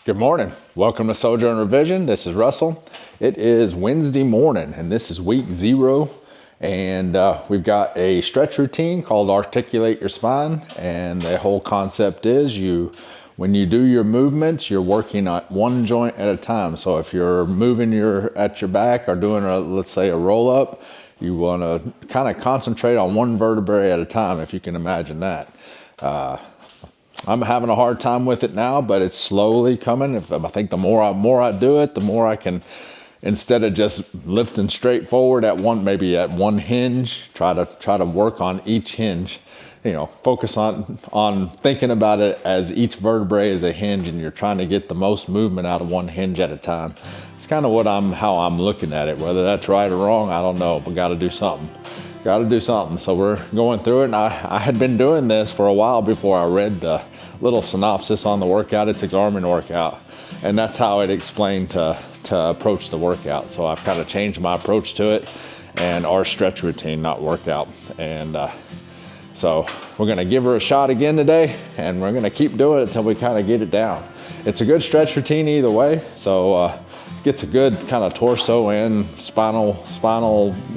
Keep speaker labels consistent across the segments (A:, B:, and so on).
A: Good morning. Welcome to Sojourner Vision. This is Russell. It is Wednesday morning and this is week 0. And we've got a stretch routine called Articulate Your Spine. And the whole concept is when you do your movements, you're working at one joint at a time. So if you're moving at your back or doing let's say a roll up, you want to kind of concentrate on one vertebrae at a time, if you can imagine that. I'm having a hard time with it now, but it's slowly coming. I think the more I do it, the more I can, instead of just lifting straight forward maybe at one hinge, try to work on each hinge. Focus on thinking about it as each vertebrae is a hinge, and you're trying to get the most movement out of one hinge at a time. It's kind of how I'm looking at it. Whether that's right or wrong, I don't know, but got to do something. So we're going through it, and I had been doing this for a while before I read the little synopsis on the workout. It's a Garmin workout, and that's how it explained to approach the workout. So I've kind of changed my approach to it and our stretch routine, not workout. And so we're going to give her a shot again today, and we're going to keep doing it until we kind of get it down. It's a good stretch routine either way, so gets a good kind of torso and spinal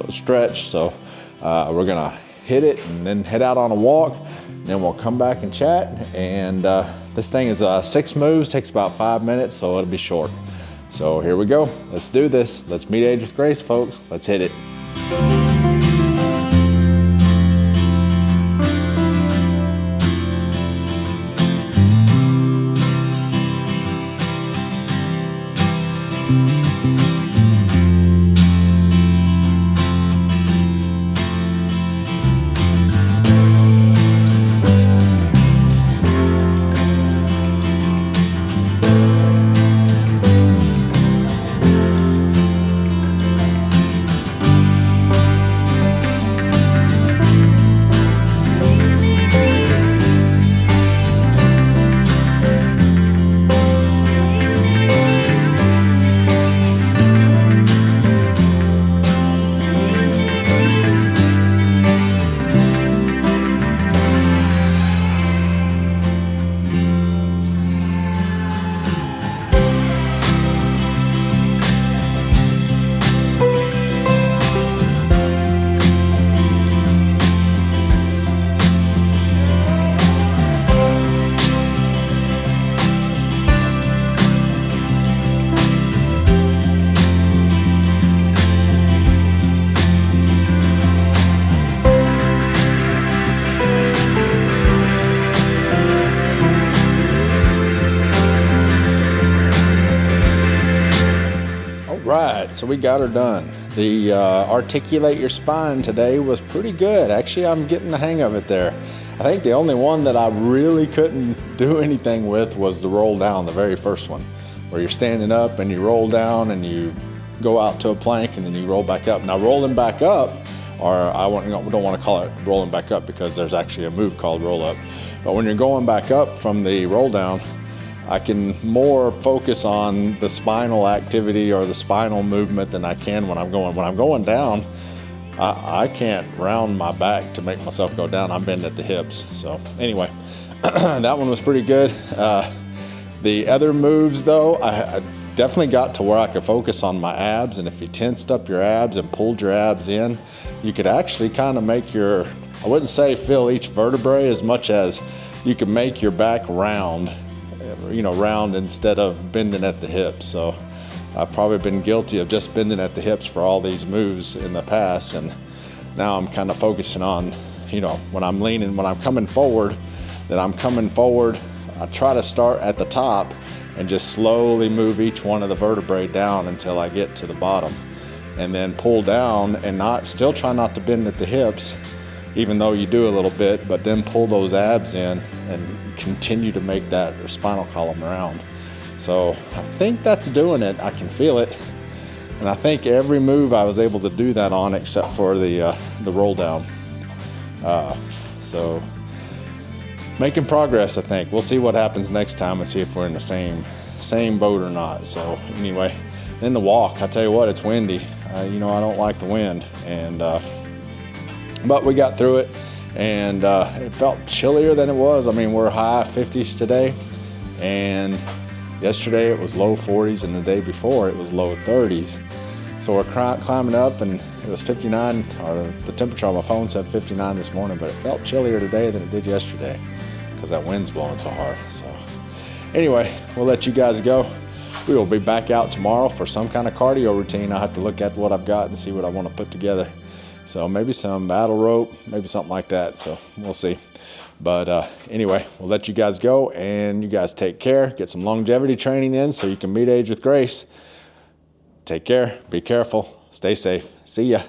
A: stretch. So we're gonna hit it and then head out on a walk, and then we'll come back and chat. And this thing is 6 moves, takes about 5 minutes, so it'll be short. So here we go. Let's do this. Let's meet age with grace, folks. Let's hit it. Right, so we got her done. The Articulate Your Spine today was pretty good. Actually, I'm getting the hang of it there. I think the only one that I really couldn't do anything with was the roll down, the very first one, where you're standing up and you roll down and you go out to a plank and then you roll back up. Now, rolling back up, or don't want to call it rolling back up because there's actually a move called roll up. But when you're going back up from the roll down, I can more focus on the spinal activity or the spinal movement than I can when I'm going down. I can't round my back to make myself go down. I'm bending at the hips. So anyway, that one was pretty good. The other moves though, I definitely got to where I could focus on my abs. And if you tensed up your abs and pulled your abs in, you could actually kind of make I wouldn't say fill each vertebrae as much as you could make your back round instead of bending at the hips. So I've probably been guilty of just bending at the hips for all these moves in the past, and now I'm kind of focusing on, when I'm coming forward, I try to start at the top and just slowly move each one of the vertebrae down until I get to the bottom, and then pull down and still try not to bend at the hips, even though you do a little bit, but then pull those abs in and continue to make that spinal column round. So I think that's doing it. I can feel it. And I think every move I was able to do that on except for the roll down. So making progress, I think. We'll see what happens next time and see if we're in the same boat or not. So anyway, then the walk, I tell you what, it's windy. I don't like the wind, but we got through it, and it felt chillier than it was. I mean, we're high 50s today, and Yesterday it was low 40s, and the day before it was low 30s. So we're climbing up, and it was 59, or the temperature on my phone said 59 this morning, but it felt chillier today than it did yesterday because that wind's blowing so hard. So anyway, we'll let you guys go. We will be back out tomorrow for some kind of cardio routine. I'll have to look at what I've got and see what I want to put together. So maybe some battle rope, maybe something like that. So we'll see. But anyway, we'll let you guys go, and you guys take care. Get some longevity training in so you can meet age with grace. Take care. Be careful. Stay safe. See ya.